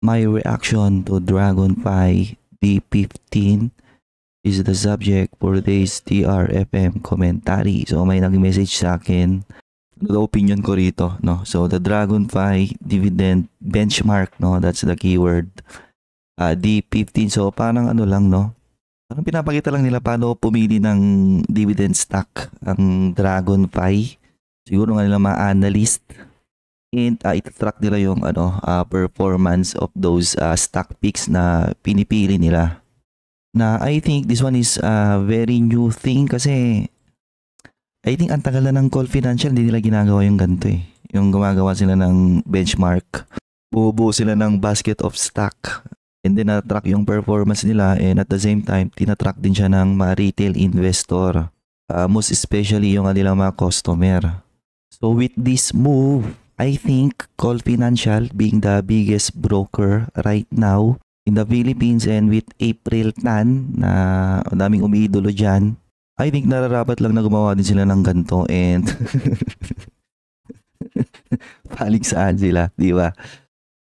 My reaction to Dragonfly D15 is the subject for today's TRFM commentary. So may nag-message sa akin, ano daw opinion ko rito, no? So the Dragonfly dividend benchmark, no? That's the keyword. D15. So parang ano lang, no? Parang pinapakita lang nila paano pumili ng dividend stock ang Dragonfly. Siguro nga nila mga analyst. And itatrack nila yung performance of those stock picks na pinipili nila. Na I think this one is a very new thing kasi I think ang tagal na ng Call Financial, hindi nila ginagawa yung ganito eh. Yung gumagawa sila ng benchmark. Bubuo sila ng basket of stock. And then na-track yung performance nila and at the same time, tinatrack din siya ng mga retail investor. Most especially yung kanilang mga customer. So with this move, I think Call Financial being the biggest broker right now in the Philippines and with April Tan na daming umiidolo dyan, I think nararapat lang na gumawa din sila ng ganito and paling saan sila, di ba?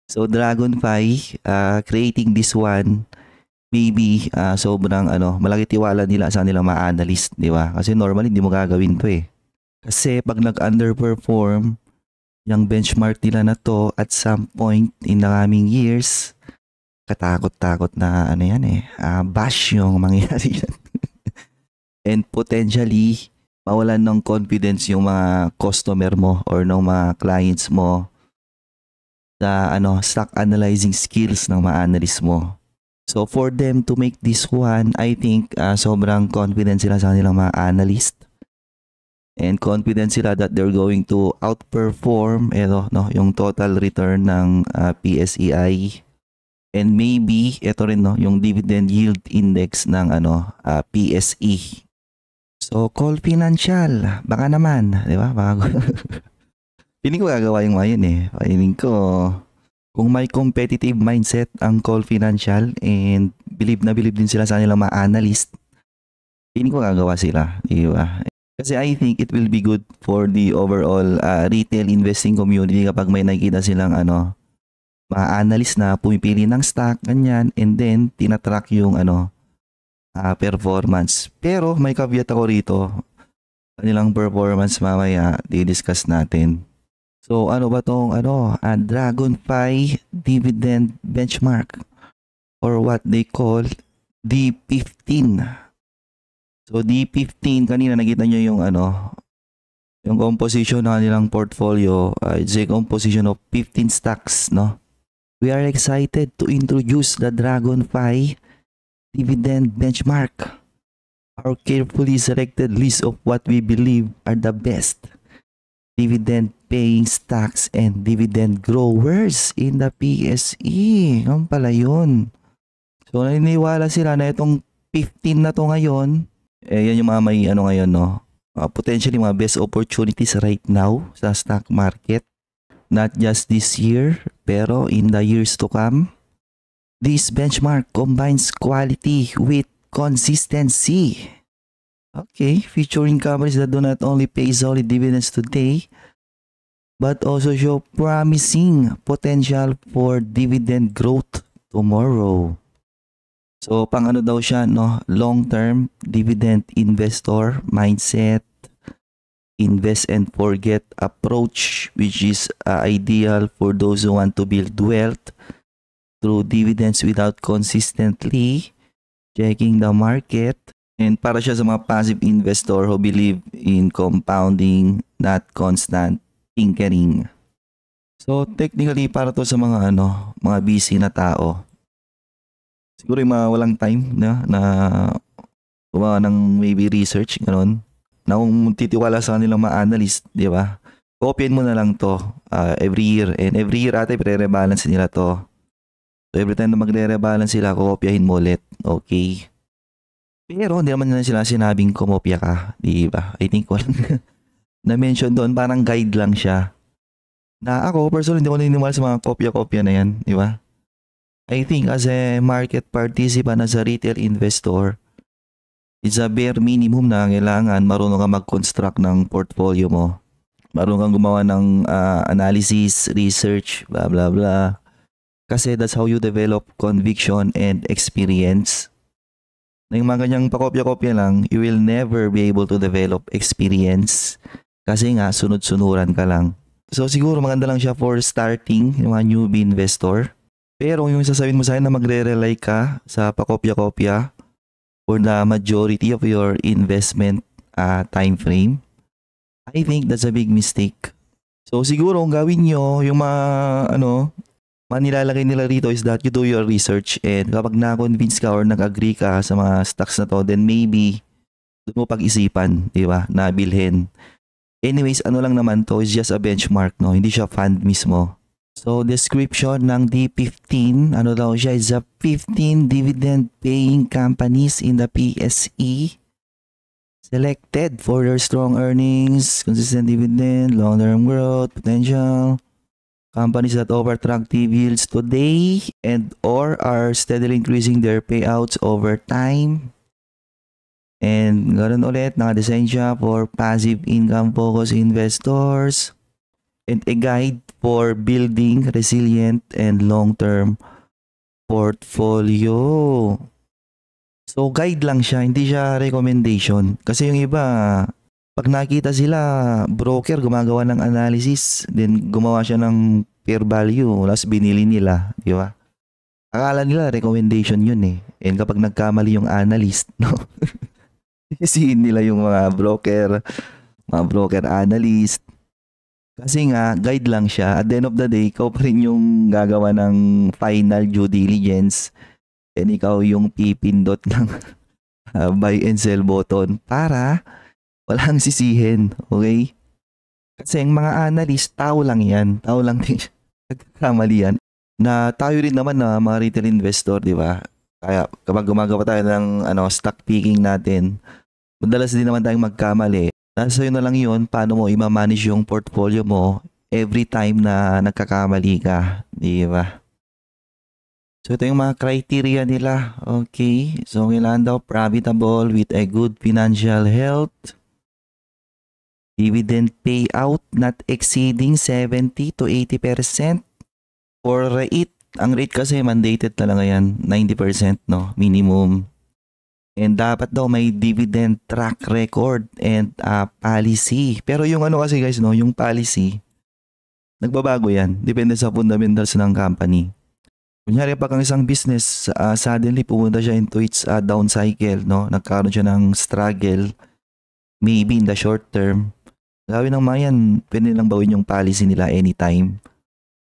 So Dragonfly, creating this one, maybe sobrang malaki tiwala nila sa nilang mga analyst, di ba? Kasi normally hindi mo gagawin to eh. Kasi pag nag-underperform yung benchmark nila na to at some point in the coming years, katakot-takot na bash yung mangyayari yan. And potentially, mawalan ng confidence yung mga customer mo or ng mga clients mo sa stock analyzing skills ng mga analyst mo. So for them to make this one, I think sobrang confident sila sa kanilang mga analyst. And confident sila that they're going to outperform yung total return ng PSEI. And maybe ito rin yung dividend yield index ng PSE. So Call Financial, baka naman, di ba? Piling ko gagawa yung ngayon eh. Piling ko kung may competitive mindset ang Call Financial and believe din sila sa kanilang mga analyst, piling ko gagawa sila, di ba? Kasi I think it will be good for the overall retail investing community kapag may nakikita silang mga analyst na pumipili ng stock, ganyan, and then tinatrack yung performance. Pero may caveat ako rito. Kanilang performance mamaya di-discuss natin. So ano ba tong Dragonfly dividend benchmark or what they call D15. So D15, kanina nakita nyo yung yung composition ng kanilang portfolio. It's a composition of 15 stocks, no? We are excited to introduce the Dragonfly dividend benchmark. Our carefully selected list of what we believe are the best dividend paying stocks and dividend growers in the PSE. Ang pala yun. So naniniwala sila na itong 15 na to ngayon, yan yung mga may ngayon, no? Potentially mga best opportunities right now sa stock market. Not just this year, pero in the years to come. This benchmark combines quality with consistency. Okay, featuring companies that do not only pay solid dividends today, but also show promising potential for dividend growth tomorrow. So, pang daw siya, no? Long-term dividend investor mindset, invest and forget approach, which is ideal for those who want to build wealth through dividends without consistently checking the market. And para siya sa mga passive investor who believe in compounding, not constant tinkering. So, technically, para to sa mga mga busy na tao. Siguro yung mga walang time na gumawa ng maybe research, gano'n. Na kung titiwala sa kanilang mga analyst, di ba? Copyin mo na lang to every year. And every year ate, pre-rebalance nila to. So every time na magre-rebalance sila, kopyahin mo ulit. Okay? Pero hindi naman sila sinabing kumopya ka, di ba? I think walang na-mention doon, parang guide lang siya. Na ako, personally, hindi ko naniniwala sa mga kopya-kopya na yan, di ba? I think as a market participant, as a retail investor, it's a bare minimum na kailangan marunong ka mag-construct ng portfolio mo. Marunong kang gumawa ng analysis, research, blah blah blah. Kasi that's how you develop conviction and experience. Na yung mga ganyang pakopya-kopya lang, you will never be able to develop experience kasi nga sunod-sunuran ka lang. So siguro maganda lang siya for starting yung mga newbie investor. Pero yung sasabihin mo sa akin na magre-rely ka sa pakopya-kopya for the majority of your investment time frame, I think that's a big mistake. So siguro ang gawin nyo, yung nilalagay nila rito is that you do your research, and kapag na-convince ka or nag-agree ka sa mga stocks na to, then maybe doon mo pag-isipan, di ba, na bilhin. Anyways, ano lang naman to is just a benchmark, no? Hindi siya fund mismo. So, description ng D15, ano daw siya, is a 15 dividend paying companies in the PSE selected for their strong earnings, consistent dividend, long-term growth, potential. Companies that offer attractive yields today and or are steadily increasing their payouts over time. And ganoon ulit, nakadesign siya for passive income focused investors and a guide for building resilient and long-term portfolio. So guide lang siya, hindi siya recommendation. Kasi yung iba, pag nakita sila, broker gumagawa ng analysis, then gumawa siya ng fair value, tapos binili nila, di ba? Akala nila recommendation yun eh. And kapag nagkamali yung analyst, no? Sisihin nila yung mga broker analyst. Kasi nga, guide lang siya. At the end of the day, ikaw pa rin yung gagawa ng final due diligence. And ikaw yung pipindot ng buy and sell button para walang sisihin, okay? Kasi ang mga analyst, tao lang yan. Tao lang din siya. Nagkakamali yan. Na tayo rin naman na mga retail investor, di ba? Kaya kapag gumagawa tayo ng stock picking natin, madalas din naman tayong magkamali. Nasa sa'yo na lang yun, paano mo i-manage yung portfolio mo every time na nagkakamali ka, di ba? So ito yung mga criteria nila. Okay, so kailangan daw profitable with a good financial health. Dividend payout not exceeding 70 to 80%. For rate, ang rate kasi mandated talaga yan, 90%, no, minimum. And dapat daw may dividend track record and policy. Pero yung kasi guys, no, yung policy, nagbabago yan. Depende sa fundamentals ng company. Kunyari pag ang isang business, suddenly pumunta siya into its down cycle, no, nagkaroon siya ng struggle, maybe in the short term, gawin ng mga yan, pwede lang bawin yung policy nila anytime.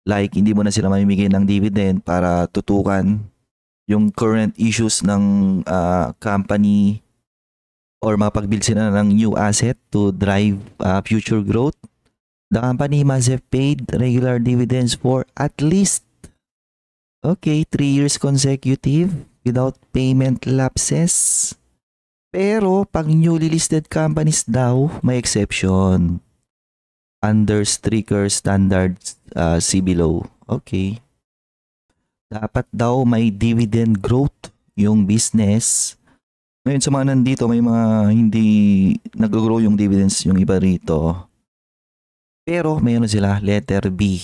Like, hindi mo na sila mamimigay ng dividend para tutukan yung current issues ng company or mapag-build sila ng new asset to drive future growth. The company must have paid regular dividends for at least 3 years consecutive without payment lapses. Pero pag newly listed companies daw, may exception. Under stricter standards see below. Okay. Dapat daw may dividend growth yung business. Ngayon sa mga nandito, may mga hindi nag-grow yung dividends yung iba rito. Pero mayroon sila, letter B.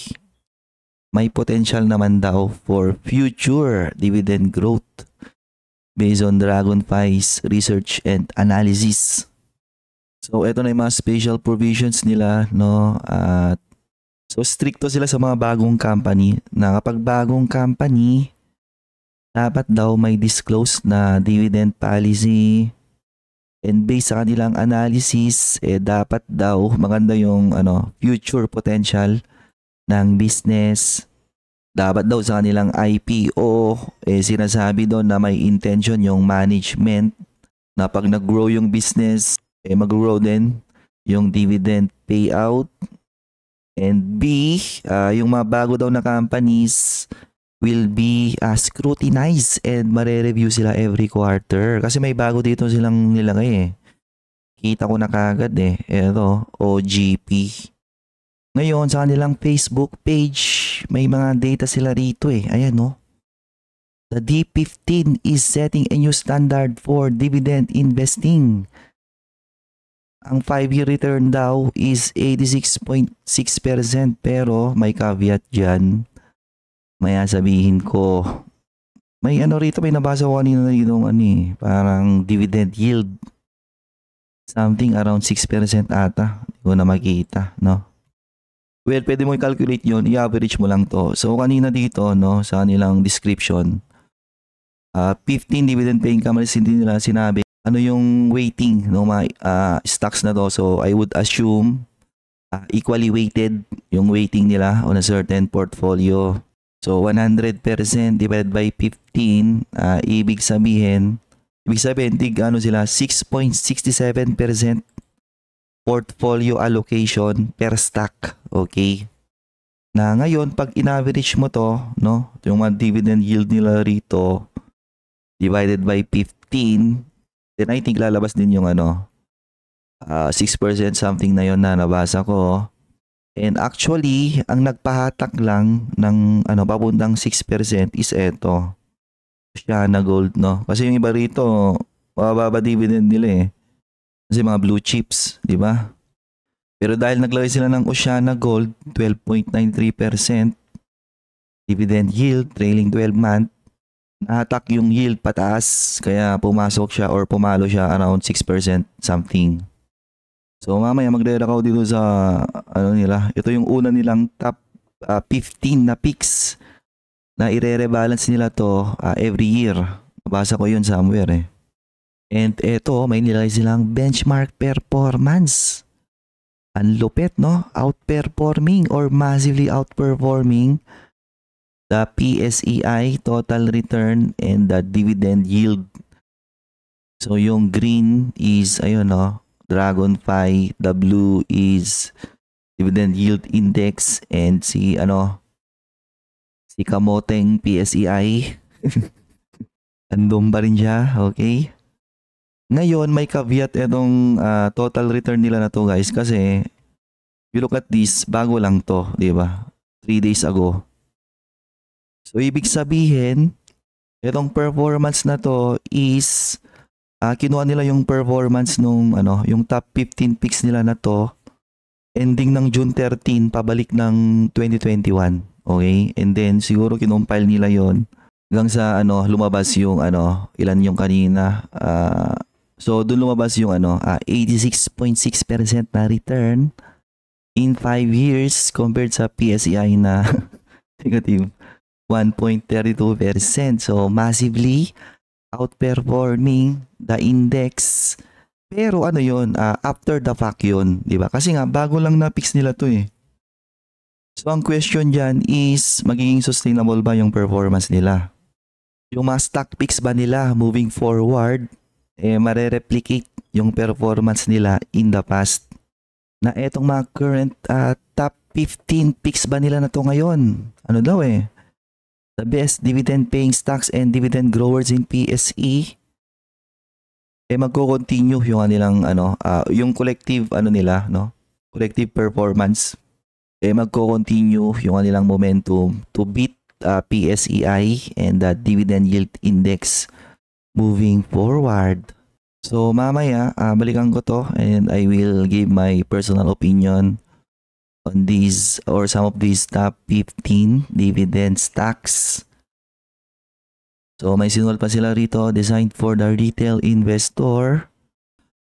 May potential naman daw for future dividend growth based on Dragonfly's research and analysis. So, ito na yung mga special provisions nila, no? So, stricto sila sa mga bagong company na kapag bagong company, dapat daw may disclose na dividend policy, and based sa kanilang analysis, dapat daw maganda yung future potential ng business. Dapat daw sa kanilang IPO, sinasabi doon na may intention yung management na pag nag-grow yung business, mag-grow din yung dividend payout. And B, yung mga bago daw na companies will be scrutinized and mare-review sila every quarter. Kasi may bago dito silang nilagay eh. Kita ko na kagad eh. Ito, OGP. Ngayon, sa kanilang Facebook page, may mga data sila rito eh. Ayan no. The D15 is setting a new standard for dividend investing. Ang 5-year return daw is 86.6%, pero may caveat dyan. Maya sabihin ko, may ano rito, may nabasa ko kanina rito parang dividend yield. Something around 6% ata. Hindi ko na makita, no? Well, pwede mo i-calculate yun, i-average mo lang to. So, kanina dito, no, sa kanilang description, 15 dividend paying companies, hindi nila sinabi ano yung weighting ng mga stocks na to. So, I would assume equally weighted yung weighting nila on a certain portfolio. So, 100% divided by 15, ibig sabihin, ano sila, 6.67% portfolio allocation per stock. Okay? Na ngayon, pag in-average mo to, no, yung mga dividend yield nila rito, divided by 15, then I think lalabas din yung 6% something na yon na nabasa ko. And actually, ang nagpahatak lang ng papuntang 6% is eto. Oceana Gold, no? Kasi yung iba rito, mababa dividend nila eh. Kasi mga blue chips, di ba? Pero dahil naglagay sila ng Oceana Gold, 12.93% dividend yield, trailing 12 month, nahatak yung yield pataas, kaya pumasok siya or pumalo siya around 6% something. So mamaya magre-read ako dito sa nila. Ito yung una nilang top 15 na picks na ire-rebalance nila to every year. Nabasa ko yun somewhere eh. And eto, may nilagay silang benchmark performance. Ang lupit, no? Outperforming or massively outperforming the PSEI total return and the dividend yield. So yung green is ayun no, Dragonfly, the blue is dividend yield index, and si Kamoteng PSEI andun pa rin siya, okay? Ngayon may caveat itong total return nila na to guys, kasi you look at this, bago lang to, di ba? 3 days ago. So ibig sabihin, itong performance na to is kinuha nila yung performance nung yung top 15 picks nila na to ending ng June 13 pabalik ng 2021. Okay? And then siguro kinumpile nila yon hanggang sa lumabas yung ilan yung kanina. So doon lumabas yung 86.6% na return in 5 years compared sa PSEI na negative 1.32%. So massively outperforming the index. Pero yun, after the fact yun, di ba? Kasi nga, bago lang na-fix nila to eh. So, ang question dyan is, magiging sustainable ba yung performance nila? Yung mga stock picks ba nila moving forward, mare-replicate yung performance nila in the past? Na etong mga current top 15 picks ba nila na to ngayon? Ano daw eh? The best dividend paying stocks and dividend growers in PSE, magko-continue yung kanilang yung collective nila, no? Collective performance. Magko-continue yung kanilang momentum to beat PSEI and the dividend yield index moving forward. So mamaya balikan ko to and I will give my personal opinion on these or some of these top 15 dividend stocks. So may sinulat pa sila rito, designed for the retail investor.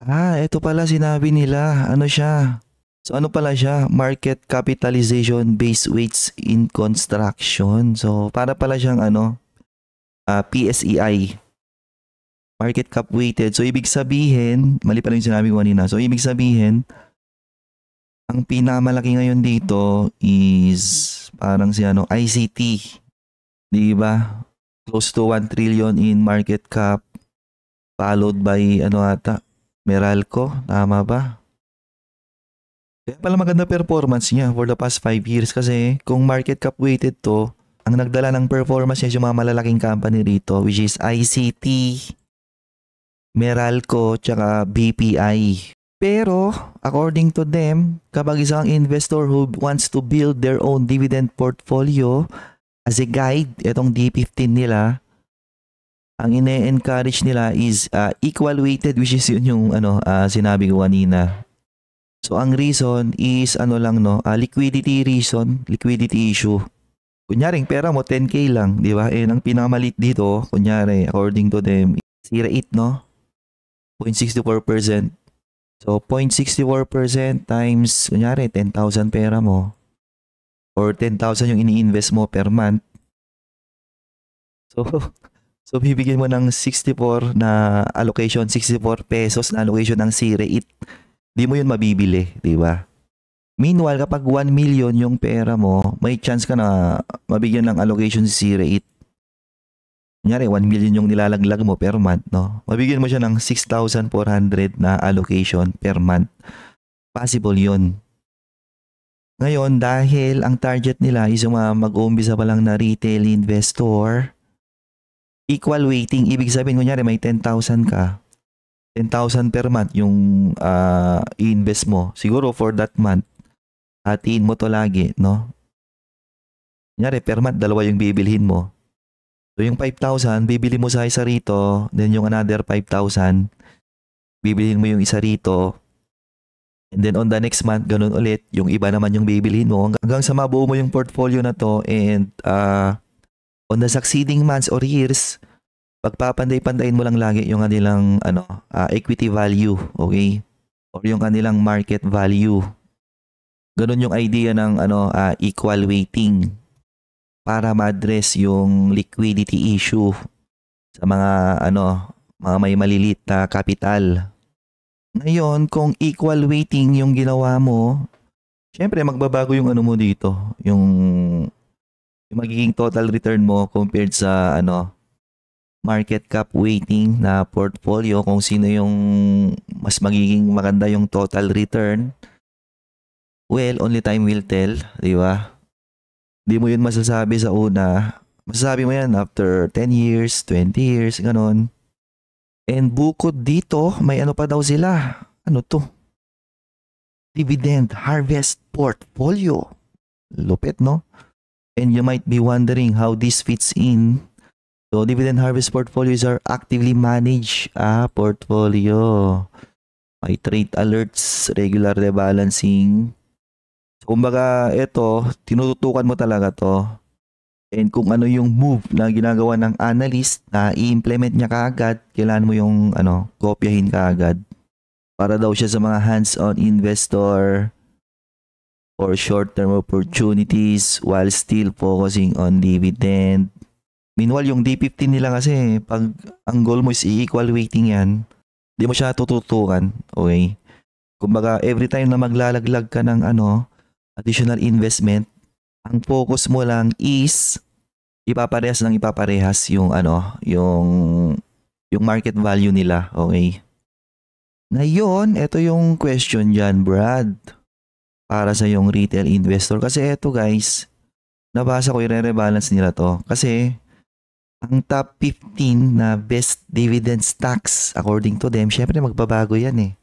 Ito pala sinabi nila, siya? So pala siya? Market capitalization based weights in construction. So para pala siyang PSEI. Market cap weighted. So ibig sabihin, mali pala yung sinabi ko kanina. So ibig sabihin, ang pinakamalaki ngayon dito is parang si ICT. Di ba? Close to 1 trillion in market cap. Followed by Meralco. Tama ba? Kaya pala maganda performance niya for the past 5 years kasi kung market cap weighted to, ang nagdala ng performance niya yung mga malalaking company rito, which is ICT, Meralco, tsaka BPI. Pero, according to them, kapag isang investor who wants to build their own dividend portfolio, as a guide, itong D15 nila, ang ine-encourage nila is equal weighted, which is yun yung sinabi ko kanina. So, ang reason is liquidity reason, liquidity issue. Kunyari, pera mo 10K lang, di ba? Eh, ang pinakamalit dito, kunyari, according to them, zero eight, no? 0.64%. So, 0.64% times, kunyari, 10,000 pera mo or 10,000 yung ini-invest mo per month. So, so bibigyan mo ng 64 na allocation, 64 pesos na allocation ng C-rate. Di mo yun mabibili, di ba? Meanwhile, kapag 1 million yung pera mo, may chance ka na mabigyan ng allocation si C-rate. Kunyari, 1 million yung nilalaglag mo per month, no? Mabigyan mo siya ng 6,400 na allocation per month. Possible yun. Ngayon, dahil ang target nila is yung mga mag-uumpisa pa lang na retail investor, equal weighting, ibig sabihin, kunyari, may 10,000 ka. 10,000 per month yung i-invest mo. Siguro for that month, hatiin mo to lagi, no? Kunyari, per month, dalawa yung bibilhin mo. So, yung 5,000, bibili mo sa isa rito, then yung another 5,000, bibilhin mo yung isa rito, and then on the next month, ganun ulit, yung iba naman yung bibilhin mo, hanggang sa mabuo mo yung portfolio na to, and on the succeeding months or years, pagpapanday-pandayin mo lang lagi yung kanilang equity value, okay? Or yung kanilang market value. Ganun yung idea ng equal weighting para ma-address yung liquidity issue sa mga mga may malilit na capital. Ngayon, kung equal weighting yung ginawa mo, syempre magbabago yung mo dito, yung magiging total return mo compared sa market cap weighting na portfolio, kung sino yung mas magiging maganda yung total return. Well, only time will tell, di ba? Di mo yun masasabi sa una. Masasabi mo yan after 10 years, 20 years, ganon. And bukod dito, may pa daw sila. Ano to? Dividend Harvest Portfolio. Lupit, no? And you might be wondering how this fits in. So, Dividend Harvest Portfolios are actively managed portfolio. May trade alerts, regular rebalancing. Kumbaga, ito, tinututukan mo talaga to. And kung ano yung move na ginagawa ng analyst na i-implement niya kaagad, kailangan mo yung kopyahin kaagad. Para daw siya sa mga hands-on investor or short-term opportunities while still focusing on dividend. Meanwhile, yung D15 nila kasi, pag ang goal mo is equal weighting yan, di mo siya tututukan. Okay? Kumbaga, every time na maglalaglag ka ng additional investment, ang focus mo lang is ipaparehas yung yung market value nila, okay? Ngayon, ito yung question dyan, Brad, para sa yung retail investor. Kasi ito guys, nabasa ko i-rebalance nila to. Kasi ang top 15 na best dividend stocks, according to them, syempre magbabago yan eh.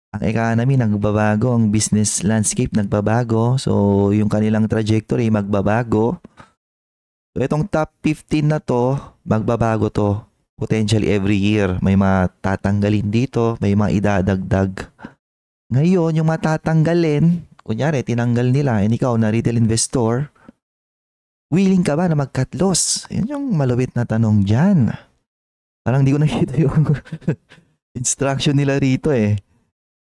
Ang economy nagbabago, ang business landscape nagbabago, so yung kanilang trajectory magbabago. So itong top 15 na to, magbabago to potentially every year. May matatanggalin dito, may mga idadagdag. Ngayon, yung matatanggalin, kunyari tinanggal nila, and ikaw na retail investor, willing ka ba na mag-cut loss? Yan yung malupit na tanong dyan. Parang di ko nakita yung instruction nila rito eh.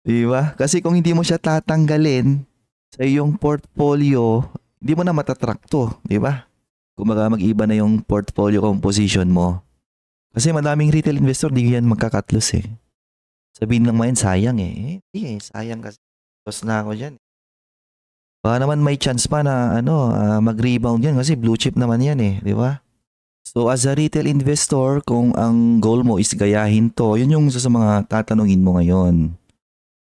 Diba? Kasi kung hindi mo siya tatanggalin sa iyong portfolio, hindi mo na matatrack to. Diba? Kumbaga mag-iba na yung portfolio composition mo. Kasi madaming retail investor, di yan magkakatlos eh. Sabihin lang mo yan, sayang eh. Hindi eh, sayang kasi. Tapos na ako dyan. Baka naman may chance pa na mag-rebound yan kasi blue chip naman yan eh. Diba? So as a retail investor, kung ang goal mo is gayahin to, yun yung sa mga tatanungin mo ngayon.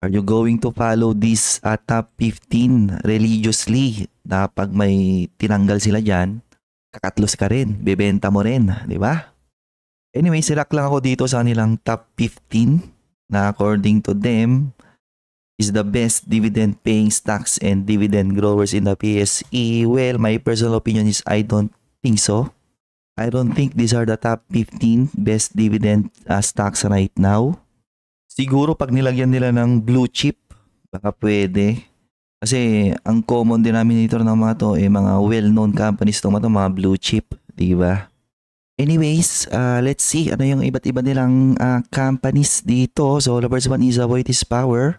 Are you going to follow this top 15 religiously na pag may tinanggal sila dyan, kakatlos ka rin, bebenta mo rin, di ba? Anyway, silak lang ako dito sa kanilang top 15 na according to them is the best dividend paying stocks and dividend growers in the PSE. Well, my personal opinion is I don't think so. I don't think these are the top 15 best dividend stocks right now. Siguro pag nilagyan nila ng blue chip, baka pwede. Kasi ang common denominator ng mga to mga well-known companies to mga blue chip, di ba? Anyways, let's see ano yung iba't iba nilang companies dito. So the first one is Aboitiz Power,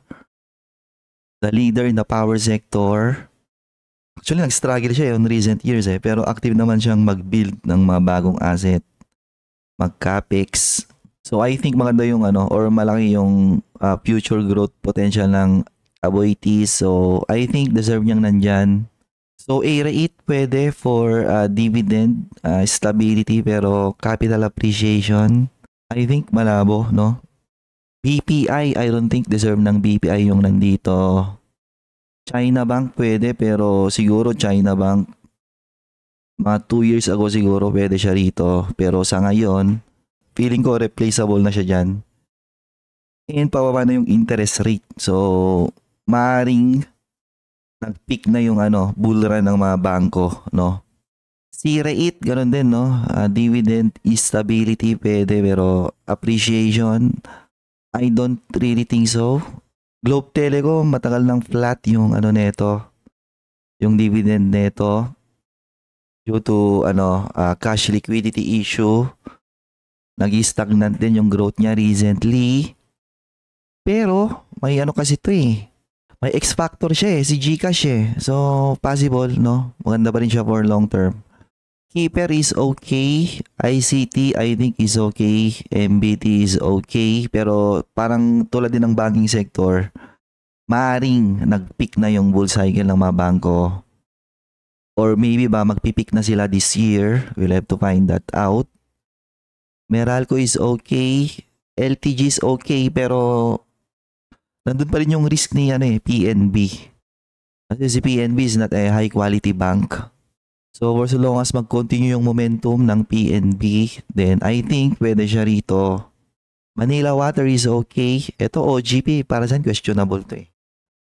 the leader in the power sector. Actually, nag-struggle siya in recent years pero active naman siyang mag-build ng mga bagong asset, mag-capex. So I think maganda yung or malaki yung future growth potential ng Aboitiz. So I think deserve niyang nandyan. So A-rate pwede for dividend stability pero capital appreciation I think malabo, no? BPI, I don't think deserve ng BPI yung nandito. China Bank pwede pero siguro China Bank mga 2 years ago siguro pwede siya rito. Pero sa ngayon, feeling ko replaceable na siya dyan. And pababa na yung interest rate. So, maaring nag-peak na yung bull run ng mga bangko, no? C-rate, ganun din, no? Dividend stability pwede pero appreciation, I don't really think so. Globe Telecom, matagal nang flat yung neto, yung dividend neto due to cash liquidity issue. Nag-stagnant din yung growth niya recently. Pero may kasi to may X factor siya si GCash So possible, no? Maganda pa rin siya for long term. Keeper is okay. ICT I think is okay. MBT is okay. Pero parang tulad din ng banking sector, maaring nag-peak na yung bull cycle ng mga bangko. Or maybe ba magpipeak na sila this year. We'll have to find that out. Meralco is okay. LTG is okay pero nandun pa rin yung risk ni PNB. Kasi si PNB is not a high quality bank. So for so long as mag-continue yung momentum ng PNB, then I think pwede siya rito. Manila Water is okay. Ito OGP, para saan questionable to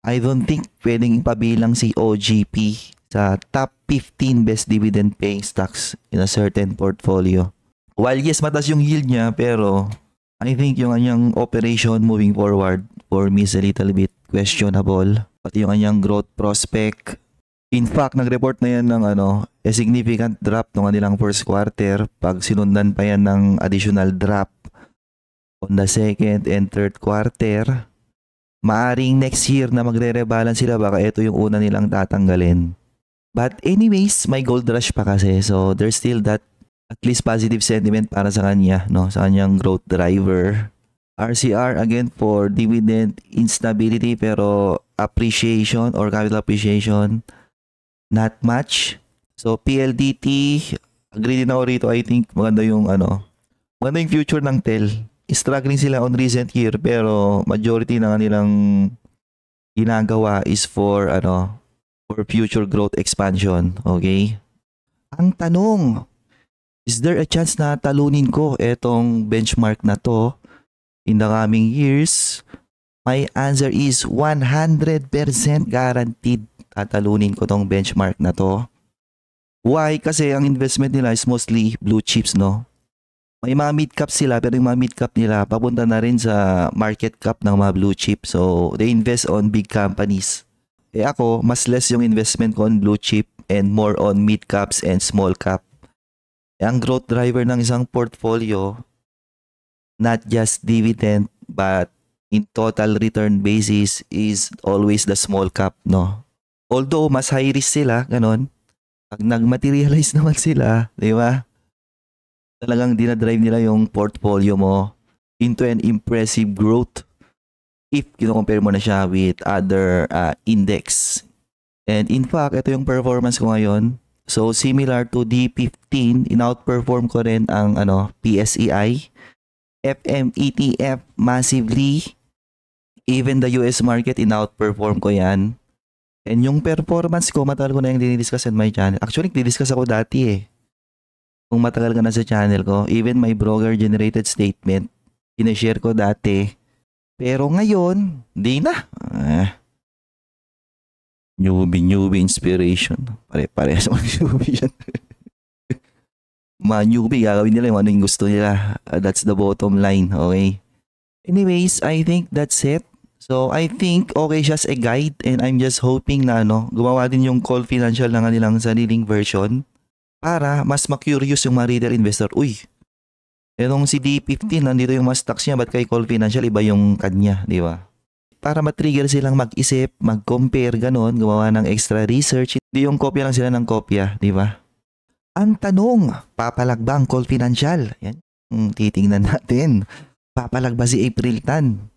I don't think pwedeng ipabilang si OGP sa top 15 best dividend paying stocks in a certain portfolio. While yes, mataas yung yield niya, pero I think yung kanyang operation moving forward for me is a little bit questionable. Pati yung kanyang growth prospect. In fact, nag-report na yan ng a significant drop ng kanilang first quarter pag sinundan pa yan ng additional drop on the second and third quarter. Maaring next year na magre-rebalance sila, baka ito yung una nilang tatanggalin. But anyways, may gold rush pa kasi. So there's still that at least positive sentiment para sa kanya, no? Sa kanyang growth driver. RCR again for dividend instability pero appreciation or capital appreciation not much. So PLDT, agree din ako rito. I think maganda yung maganda yung future ng TEL. Struggling sila on recent year pero majority ng kanilang ginagawa is for for future growth expansion. Okay? Ang tanong, is there a chance na talunin ko etong benchmark na to in the coming years? My answer is 100% guaranteed tatalunin ko tong benchmark na to. Why? Kasi ang investment nila is mostly blue chips, no? May mga mid-cap sila pero yung mga mid-cap nila papunta na rin sa market cap ng mga blue chip. So, they invest on big companies. Ako, mas less yung investment ko on blue chip and more on mid-caps and small cap. Ang growth driver ng isang portfolio, not just dividend but in total return basis is always the small cap, no? Although mas high risk sila, ganon. Pag nag-materialize naman sila, di ba? Talagang dinadrive nila yung portfolio mo into an impressive growth if kino-compare mo na siya with other index. And in fact, ito yung performance ko ngayon. So similar to D15, in-outperform ko rin ang PSEI, FM ETF massively, even the US market in-outperform ko yan. And yung performance ko, matagal ko na yung dinidiscuss on my channel. Actually, dinidiscuss ako dati Kung matagal ka na sa channel ko, even my broker generated statement, sinashare ko dati. Pero ngayon, di na. Newbie inspiration. Pare-pare sa mga newbie yan. Mga newbie, gagawin nila yung ano yung gusto nila. That's the bottom line, okay? Anyways, I think that's it. So, I think okay siya as a guide and I'm just hoping na gumawa din yung Call Financial ng kanilang sariling version para mas ma-curious yung mga retail investor. Uy, etong si D15, nandito yung mga stocks niya, ba't kay Call Financial iba yung kanya, di ba? Para ma-trigger silang mag-isip, mag-compare, ganon, gumawa ng extra research. Hindi yung kopya lang sila ng kopya, di ba? Ang tanong, papalag ba ang Call Financial? Yan, titingnan natin. Papalag ba si April Tan?